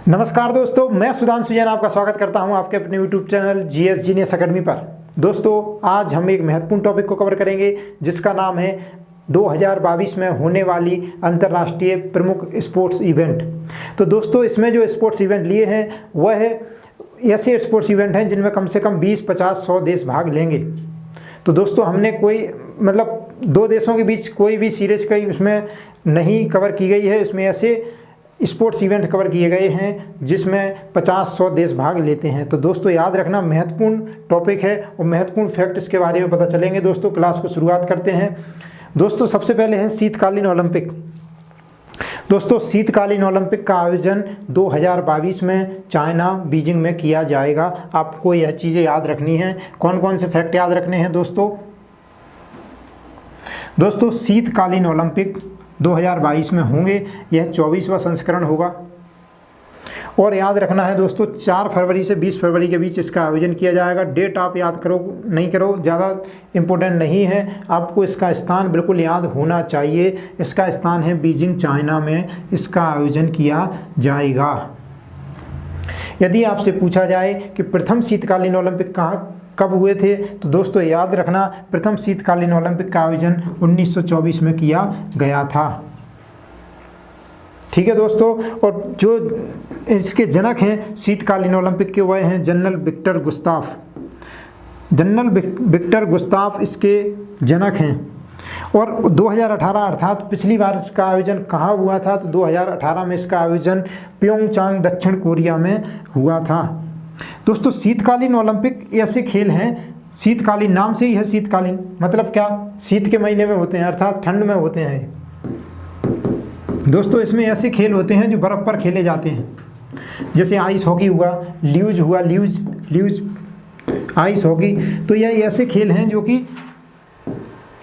नमस्कार दोस्तों, मैं सुधांशु जैन आपका स्वागत करता हूं आपके अपने YouTube channel GS genius academy पर। दोस्तों, आज हम एक महत्वपूर्ण टॉपिक को कवर करेंगे जिसका नाम है 2022 में होने वाली अंतर्राष्ट्रीय प्रमुख स्पोर्ट्स इवेंट। तो दोस्तों, इसमें जो स्पोर्ट्स इवेंट लिए हैं वह है ऐसे स्पोर्ट्स इवेंट हैं जिनमें कम से कम 20, 50, 100 देश भाग लेंगे। तो दोस्तों, हमने कोई दो देशों के बीच कोई भी सीरीज कहीं इसमें नहीं कवर की गई है। इसमें ऐसे स्पोर्ट्स इवेंट कवर किए गए हैं जिसमें 50-100 देश भाग लेते हैं। तो दोस्तों, याद रखना महत्वपूर्ण टॉपिक है और महत्वपूर्ण फैक्ट इसके बारे में पता चलेंगे। दोस्तों, क्लास को शुरुआत करते हैं। दोस्तों, सबसे पहले है शीतकालीन ओलंपिक। दोस्तों, शीतकालीन ओलंपिक का आयोजन 2022 में चाइना बीजिंग में किया जाएगा। आपको यह चीज़ें याद रखनी है। कौन कौन से फैक्ट याद रखने हैं दोस्तों? शीतकालीन ओलंपिक 2022 में होंगे। यह 24वां संस्करण होगा। और याद रखना है दोस्तों, 4 फरवरी से 20 फरवरी के बीच इसका आयोजन किया जाएगा। डेट आप याद करो नहीं करो, ज़्यादा इम्पोर्टेंट नहीं है। आपको इसका स्थान बिल्कुल याद होना चाहिए। इसका स्थान है बीजिंग, चाइना में इसका आयोजन किया जाएगा। यदि आपसे पूछा जाए कि प्रथम शीतकालीन ओलंपिक कब हुए थे, तो दोस्तों याद रखना, प्रथम शीतकालीन ओलंपिक का आयोजन 1924 में किया गया था। ठीक है दोस्तों। और जो इसके जनक हैं शीतकालीन ओलंपिक के, वह हैं general Victor Gustaf. General Victor Gustaf इसके जनक हैं। और 2018 अर्थात पिछली बार का आयोजन कहाँ हुआ था, तो 2018 में इसका आयोजन प्योंगचांग, दक्षिण कोरिया में हुआ था। दोस्तों, शीतकालीन ओलंपिक ऐसे खेल हैं, शीतकालीन नाम से ही है शीतकालीन, मतलब क्या, शीत के महीने में होते हैं अर्थात ठंड में होते हैं। दोस्तों, इसमें ऐसे खेल होते हैं जो बर्फ़ पर खेले जाते हैं, जैसे आइस हॉकी हुआ, ल्यूज आइस हॉकी। तो यह ऐसे खेल हैं जो कि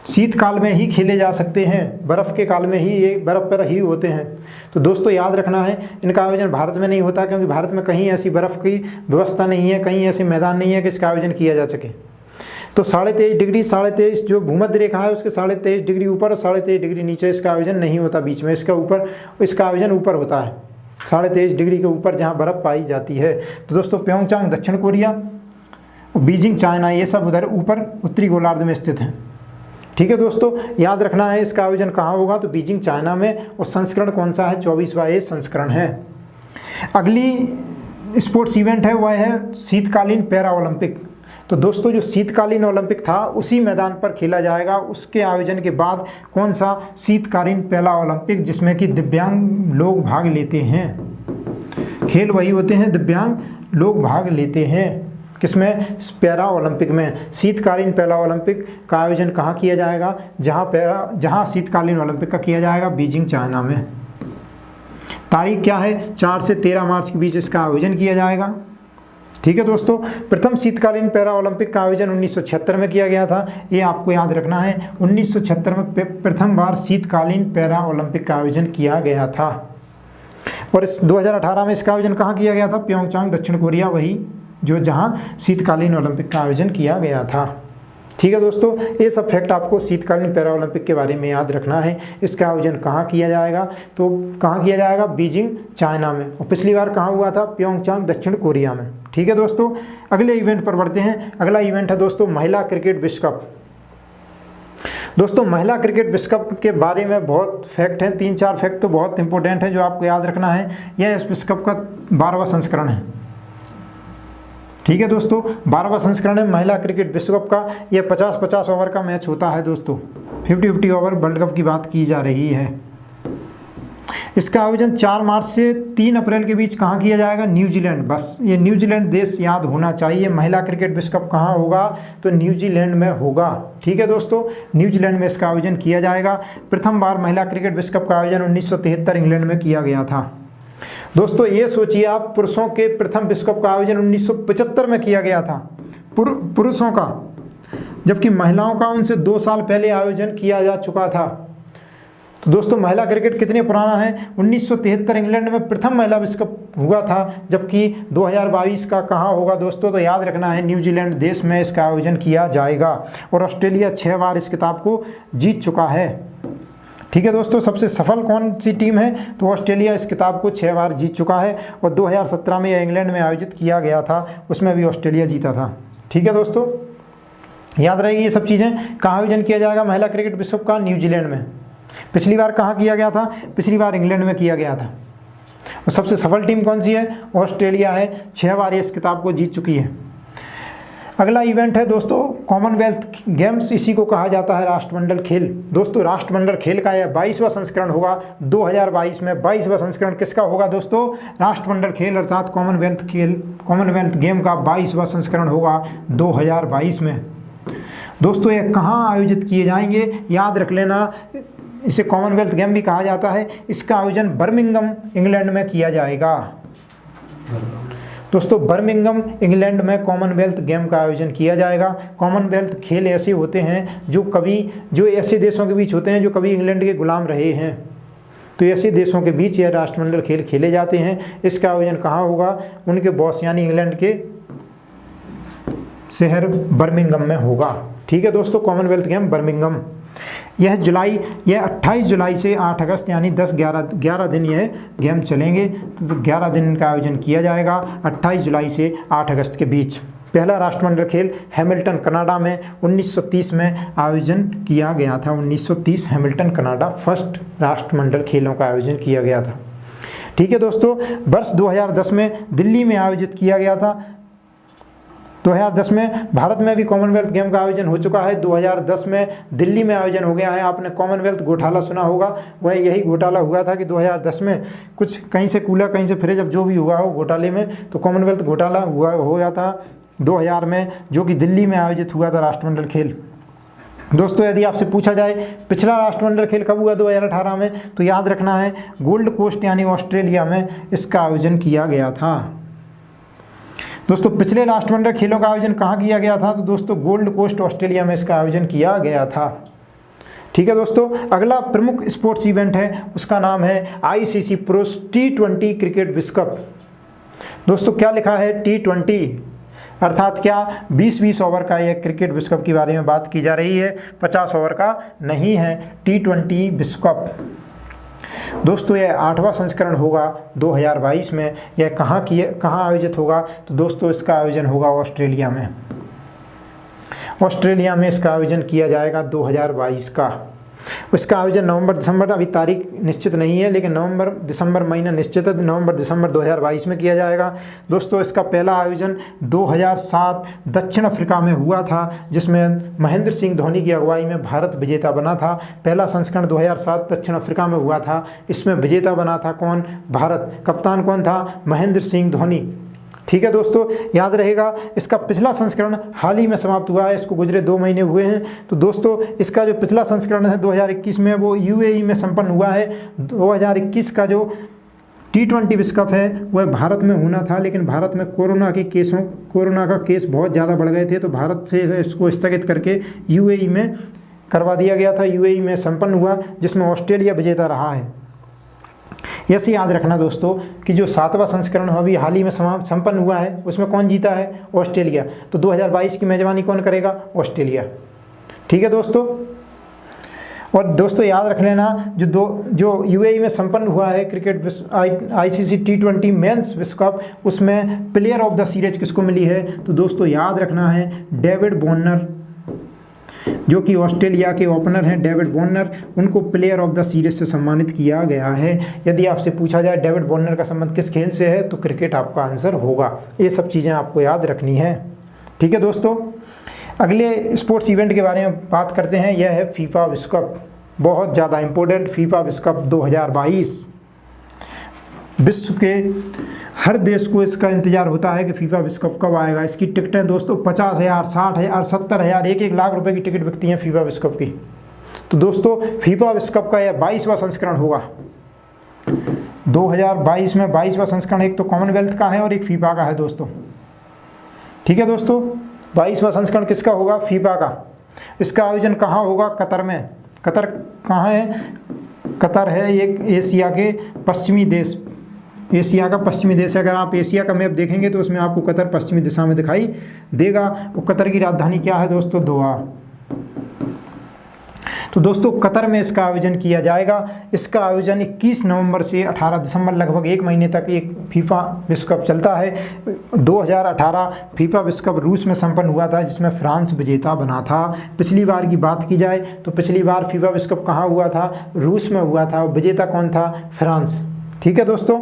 शीतकाल में ही खेले जा सकते हैं, बर्फ़ के काल में ही ये बर्फ़ पर ही होते हैं। तो दोस्तों, याद रखना है, इनका आयोजन भारत में नहीं होता, क्योंकि भारत में कहीं ऐसी बर्फ़ की व्यवस्था नहीं है, कहीं ऐसे मैदान नहीं है कि इसका आयोजन किया जा सके। तो 23.5 डिग्री, 23.5 जो भूमध्य रेखा है उसके 23.5 डिग्री ऊपर और 23.5 डिग्री नीचे इसका आयोजन नहीं होता बीच में। इसका आयोजन ऊपर होता है, 23.5 डिग्री के ऊपर जहाँ बर्फ़ पाई जाती है। तो दोस्तों, प्योंगचांग दक्षिण कोरिया, बीजिंग चाइना, ये सब उधर ऊपर उत्तरी गोलार्ध में स्थित हैं। ठीक है दोस्तों, याद रखना है इसका आयोजन कहाँ होगा, तो बीजिंग चाइना में। और संस्करण कौन सा है? 24वां ये संस्करण है। अगली स्पोर्ट्स इवेंट है वह है शीतकालीन पैरा ओलंपिक। तो दोस्तों, जो शीतकालीन ओलंपिक था उसी मैदान पर खेला जाएगा। उसके आयोजन के बाद कौन सा? शीतकालीन पैरा ओलंपिक, जिसमें कि दिव्यांग लोग भाग लेते हैं। खेल वही होते हैं, दिव्यांग लोग भाग लेते हैं। किसमें? पैरा ओलंपिक में। शीतकालीन पैरा ओलंपिक का आयोजन कहाँ किया जाएगा? जहाँ शीतकालीन ओलंपिक का किया जाएगा, बीजिंग चाइना में। तारीख क्या है? 4 से 13 मार्च के बीच इसका आयोजन किया जाएगा। ठीक है दोस्तों। प्रथम शीतकालीन पैरा ओलंपिक का आयोजन 1976 में किया गया था। ये आपको याद रखना है, 1976 में प्रथम बार शीतकालीन पैरा ओलंपिक का आयोजन किया गया था। और इस 2018 में इसका आयोजन कहाँ किया गया था? प्योंगचांग दक्षिण कोरिया, वही जहाँ शीतकालीन ओलंपिक का आयोजन किया गया था। ठीक है दोस्तों, ये सब फैक्ट आपको शीतकालीन पैरा ओलंपिक के बारे में याद रखना है। इसका आयोजन कहाँ किया जाएगा? तो कहाँ किया जाएगा? बीजिंग चाइना में। और पिछली बार कहाँ हुआ था? प्योंगचांग दक्षिण कोरिया में। ठीक है दोस्तों, अगले इवेंट पर बढ़ते हैं। अगला इवेंट है दोस्तों महिला क्रिकेट विश्व कप। दोस्तों, महिला क्रिकेट विश्व कप के बारे में बहुत फैक्ट हैं, 3-4 फैक्ट तो बहुत इंपॉर्टेंट है जो आपको याद रखना है। यह इस विश्व कप का 12वां संस्करण है। ठीक है दोस्तों, 12वां संस्करण है महिला क्रिकेट विश्व कप का। यह 50-50 ओवर का मैच होता है दोस्तों, 50-50 ओवर वर्ल्ड कप की बात की जा रही है। इसका आयोजन 4 मार्च से 3 अप्रैल के बीच कहाँ किया जाएगा? न्यूजीलैंड। बस ये न्यूजीलैंड देश याद होना चाहिए। महिला क्रिकेट विश्व कप कहाँ होगा? तो न्यूजीलैंड में होगा। ठीक है दोस्तों, न्यूजीलैंड में इसका आयोजन किया जाएगा। प्रथम बार महिला क्रिकेट विश्व कप का आयोजन 1973 इंग्लैंड में किया गया था। दोस्तों, ये सोचिए आप, पुरुषों के प्रथम विश्व कप का आयोजन 1975 में किया गया था, पुरुषों का, जबकि महिलाओं का उनसे 2 साल पहले आयोजन किया जा चुका था। तो दोस्तों, महिला क्रिकेट कितने पुराना है? 1973 इंग्लैंड में प्रथम महिला विश्व कप हुआ था, जबकि 2022 का कहाँ होगा दोस्तों? तो याद रखना है, न्यूजीलैंड देश में इसका आयोजन किया जाएगा। और ऑस्ट्रेलिया 6 बार इस खिताब को जीत चुका है। ठीक है दोस्तों, सबसे सफल कौन सी टीम है? तो ऑस्ट्रेलिया इस खिताब को 6 बार जीत चुका है और 2017 में यह इंग्लैंड में आयोजित किया गया था, उसमें भी ऑस्ट्रेलिया जीता था। ठीक है दोस्तों, याद रहेगी ये सब चीज़ें। कहाँ आयोजन किया जाएगा महिला क्रिकेट विश्व कप का? न्यूजीलैंड में। पिछली बार कहाँ किया गया था? पिछली बार इंग्लैंड में किया गया था। और सबसे सफल टीम कौन सी है? ऑस्ट्रेलिया है, 6 बार ये इस खिताब को जीत चुकी है। अगला इवेंट है दोस्तों कॉमनवेल्थ गेम्स, इसी को कहा जाता है राष्ट्रमंडल खेल। दोस्तों राष्ट्रमंडल खेल का यह 22वां संस्करण होगा 2022 में। 22वां संस्करण किसका होगा दोस्तों? राष्ट्रमंडल खेल अर्थात कॉमनवेल्थ गेम का 22वां संस्करण होगा 2022 में। दोस्तों ये कहाँ आयोजित किए जाएंगे? याद रख लेना, इसे कॉमनवेल्थ गेम भी कहा जाता है। इसका आयोजन बर्मिंघम इंग्लैंड में किया जाएगा। दोस्तों बर्मिंघम इंग्लैंड में कॉमनवेल्थ गेम का आयोजन किया जाएगा। कॉमनवेल्थ खेल ऐसे होते हैं जो ऐसे देशों के बीच होते हैं जो कभी इंग्लैंड के गुलाम रहे हैं, तो ऐसे देशों के बीच यह राष्ट्रमंडल खेल खेले जाते हैं। इसका आयोजन कहाँ होगा? उनके बॉस यानी इंग्लैंड के शहर बर्मिंघम में होगा। ठीक है दोस्तों, कॉमनवेल्थ गेम बर्मिंघम। यह 28 जुलाई से 8 अगस्त यानी 11 दिन यह गेम चलेंगे। तो 11 दिन का आयोजन किया जाएगा 28 जुलाई से 8 अगस्त के बीच। पहला राष्ट्रमंडल खेल हैमिल्टन कनाडा में 1930 में आयोजन किया गया था। 1930 हैमिल्टन कनाडा फर्स्ट राष्ट्रमंडल खेलों का आयोजन किया गया था। ठीक है दोस्तों, वर्ष 2010 में दिल्ली में आयोजित किया गया था। 2010 में भारत में भी कॉमनवेल्थ गेम का आयोजन हो चुका है। 2010 में दिल्ली में आयोजन हो गया है। आपने कॉमनवेल्थ घोटाला सुना होगा, वह यही घोटाला हुआ था कि 2010 में कुछ कहीं से कूलर कहीं से फ्रिज, अब जो भी हुआ हो घोटाले में, तो कॉमनवेल्थ घोटाला हो गया था 2000 में, जो कि दिल्ली में आयोजित हुआ था राष्ट्रमंडल खेल। दोस्तों यदि आपसे पूछा जाए पिछला राष्ट्रमंडल खेल कब हुआ 2018 में, तो याद रखना है गोल्ड कोस्ट यानी ऑस्ट्रेलिया में इसका आयोजन किया गया था। दोस्तों पिछले राष्ट्रमंडल खेलों का आयोजन कहाँ किया गया था? तो दोस्तों गोल्ड कोस्ट ऑस्ट्रेलिया में इसका आयोजन किया गया था। ठीक है दोस्तों, अगला प्रमुख स्पोर्ट्स इवेंट है, उसका नाम है आईसीसी प्रो T20 क्रिकेट विश्व कप। दोस्तों क्या लिखा है? T20 अर्थात क्या? 20-20 ओवर का यह क्रिकेट विश्व कप के बारे में बात की जा रही है, 50 ओवर का नहीं है। T20 विश्व कप दोस्तों यह 8वां संस्करण होगा 2022 में। यह कहाँ आयोजित होगा? तो दोस्तों इसका आयोजन होगा ऑस्ट्रेलिया में। ऑस्ट्रेलिया में इसका आयोजन किया जाएगा 2022 का। इसका आयोजन नवंबर-दिसंबर, अभी तारीख निश्चित नहीं है, लेकिन नवंबर-दिसंबर महीना निश्चित है। नवंबर-दिसंबर 2022 में किया जाएगा। दोस्तों इसका पहला आयोजन 2007 दक्षिण अफ्रीका में हुआ था, जिसमें महेंद्र सिंह धोनी की अगुवाई में भारत विजेता बना था। पहला संस्करण 2007 दक्षिण अफ्रीका में हुआ था, इसमें विजेता बना था कौन? भारत। कप्तान कौन था? महेंद्र सिंह धोनी। ठीक है दोस्तों, याद रहेगा इसका पिछला संस्करण हाल ही में समाप्त हुआ है, इसको गुजरे 2 महीने हुए हैं। तो दोस्तों इसका जो पिछला संस्करण है 2021 में, वो यूएई में संपन्न हुआ है। 2021 का जो T20 विश्व कप है वह भारत में होना था, लेकिन भारत में कोरोना का केस बहुत ज़्यादा बढ़ गए थे, तो भारत से इसको स्थगित करके यूएई में करवा दिया गया था। यूएई में संपन्न हुआ, जिसमें ऑस्ट्रेलिया विजेता रहा है। ऐसे याद रखना दोस्तों कि जो 7वां संस्करण अभी हाल ही में संपन्न हुआ है, उसमें कौन जीता है? ऑस्ट्रेलिया। तो 2022 की मेजबानी कौन करेगा? ऑस्ट्रेलिया। ठीक है दोस्तों, और दोस्तों याद रख लेना जो यूएई में संपन्न हुआ है क्रिकेट आईसीसी T20 मेंस विश्व कप, उसमें प्लेयर ऑफ द सीरीज किसको मिली है? तो दोस्तों याद रखना है डेविड वार्नर, जो कि ऑस्ट्रेलिया के ओपनर हैं डेविड वार्नर, उनको प्लेयर ऑफ द सीरीज से सम्मानित किया गया है। यदि आपसे पूछा जाए डेविड वार्नर का संबंध किस खेल से है, तो क्रिकेट आपका आंसर होगा। ये सब चीज़ें आपको याद रखनी है। ठीक है दोस्तों, अगले स्पोर्ट्स इवेंट के बारे में बात करते हैं। यह है फीफा विश्व कप, बहुत ज़्यादा इम्पोर्टेंट फीफा विश्व कप 2022। विश्व के हर देश को इसका इंतजार होता है कि फीफा विश्व कप कब आएगा। इसकी टिकटें दोस्तों 50,000, 60,000, 70,000, 1-1 लाख रुपए की टिकट बिकती हैं फीफा विश्व कप की। तो दोस्तों फीफा विश्व कप का यह 22वां संस्करण होगा 2022 में। 22वां संस्करण एक तो कॉमनवेल्थ का है और एक फीफा का है दोस्तों। ठीक है दोस्तों, 22वां संस्करण किसका होगा? फीफा का। इसका आयोजन कहाँ होगा? कतर में। कतर कहाँ है? कतर है एक एशिया के पश्चिमी देश, एशिया का पश्चिमी देश है। अगर आप एशिया का मैप देखेंगे तो उसमें आपको कतर पश्चिमी दिशा में दिखाई देगा। और कतर की राजधानी क्या है दोस्तों? दोहा। तो दोस्तों कतर में इसका आयोजन किया जाएगा। इसका आयोजन 21 नवंबर से 18 दिसंबर, लगभग एक महीने तक एक फीफा विश्व कप चलता है। 2018 फीफा विश्व कप रूस में संपन्न हुआ था, जिसमें फ्रांस विजेता बना था। पिछली बार की बात की जाए तो पिछली बार फीफा विश्व कप कहाँ हुआ था? रूस में हुआ था। विजेता कौन था? फ्रांस। ठीक है दोस्तों।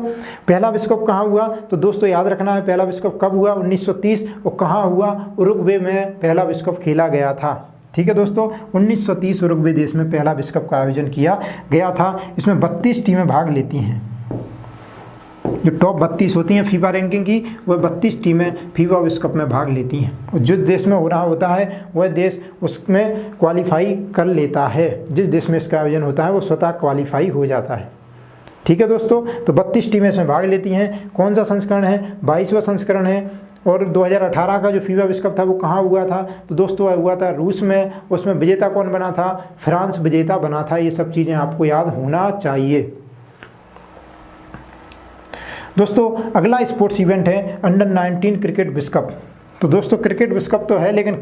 पहला विश्व कप कहाँ हुआ? तो दोस्तों याद रखना है, पहला विश्व कप कब हुआ? 1930। और कहाँ हुआ? उरुग्वे में पहला विश्व कप खेला गया था। ठीक है दोस्तों, 1930 उरुग्वे देश में पहला विश्व कप का आयोजन किया गया था। इसमें 32 टीमें भाग लेती हैं। जो टॉप 32 होती हैं फीफा रैंकिंग की, वह 32 टीमें फीफा विश्व कप में भाग लेती हैं। और जिस देश में हो रहा होता है वह देश उसमें क्वालिफाई कर लेता है। जिस देश में इसका आयोजन होता है वो स्वतः क्वालिफाई हो जाता है। ठीक है दोस्तों, तो 32 टीमें इसमें भाग लेती हैं। कौन सा संस्करण है? 22वां संस्करण है। और 2018 का जो फीफा विश्व कप था वो कहाँ हुआ था? तो दोस्तों वह हुआ था रूस में। उसमें विजेता कौन बना था? फ्रांस विजेता बना था। ये सब चीज़ें आपको याद होना चाहिए। दोस्तों अगला स्पोर्ट्स इवेंट है अंडर 19 क्रिकेट विश्व कप। तो दोस्तों क्रिकेट विश्व कप तो है, लेकिन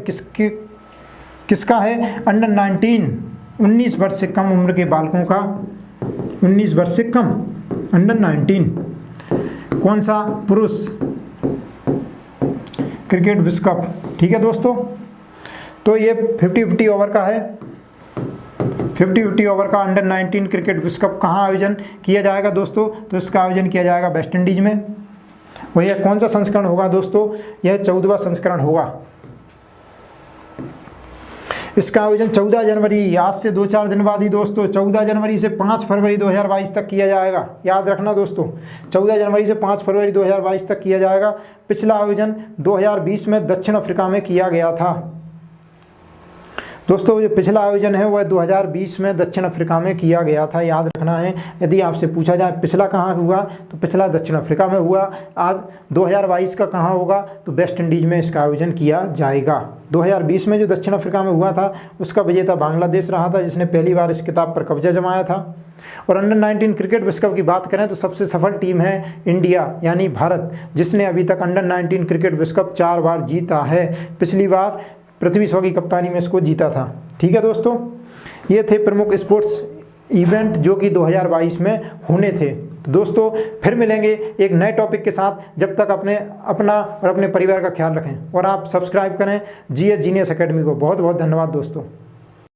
किसका है? अंडर 19, 19 वर्ष से कम उम्र के बालकों का, 19 वर्ष से कम, अंडर 19। कौन सा? पुरुष क्रिकेट विश्व कप। ठीक है दोस्तों, तो ये 50-50 ओवर का है। 50-50 ओवर का अंडर 19 क्रिकेट विश्व कप कहाँ आयोजन किया जाएगा दोस्तों? तो इसका आयोजन किया जाएगा वेस्ट इंडीज में। वह यह कौन सा संस्करण होगा दोस्तों? यह 14वां संस्करण होगा। इसका आयोजन 14 जनवरी, आज से 2-4 दिन बाद ही दोस्तों, 14 जनवरी से 5 फरवरी 2022 तक किया जाएगा। याद रखना दोस्तों, 14 जनवरी से 5 फरवरी 2022 तक किया जाएगा। पिछला आयोजन 2020 में दक्षिण अफ्रीका में किया गया था। दोस्तों जो पिछला आयोजन है वह 2020 में दक्षिण अफ्रीका में किया गया था। याद रखना है, यदि आपसे पूछा जाए पिछला कहाँ हुआ तो पिछला दक्षिण अफ्रीका में हुआ। आज 2022 का कहाँ होगा? तो वेस्ट इंडीज में इसका आयोजन किया जाएगा। 2020 में जो दक्षिण अफ्रीका में हुआ था उसका विजेता बांग्लादेश रहा था, जिसने पहली बार इस खिताब पर कब्जा जमाया था। और अंडर 19 क्रिकेट विश्व कप की बात करें तो सबसे सफल टीम है इंडिया यानी भारत, जिसने अभी तक अंडर 19 क्रिकेट विश्व कप 4 बार जीता है। पिछली बार पृथ्वी शॉ की कप्तानी में इसको जीता था। ठीक है दोस्तों, ये थे प्रमुख स्पोर्ट्स इवेंट जो कि 2022 में होने थे। तो दोस्तों फिर मिलेंगे एक नए टॉपिक के साथ। जब तक अपना और अपने परिवार का ख्याल रखें और आप सब्सक्राइब करें GS जीनियस एकेडमी को। बहुत बहुत धन्यवाद दोस्तों।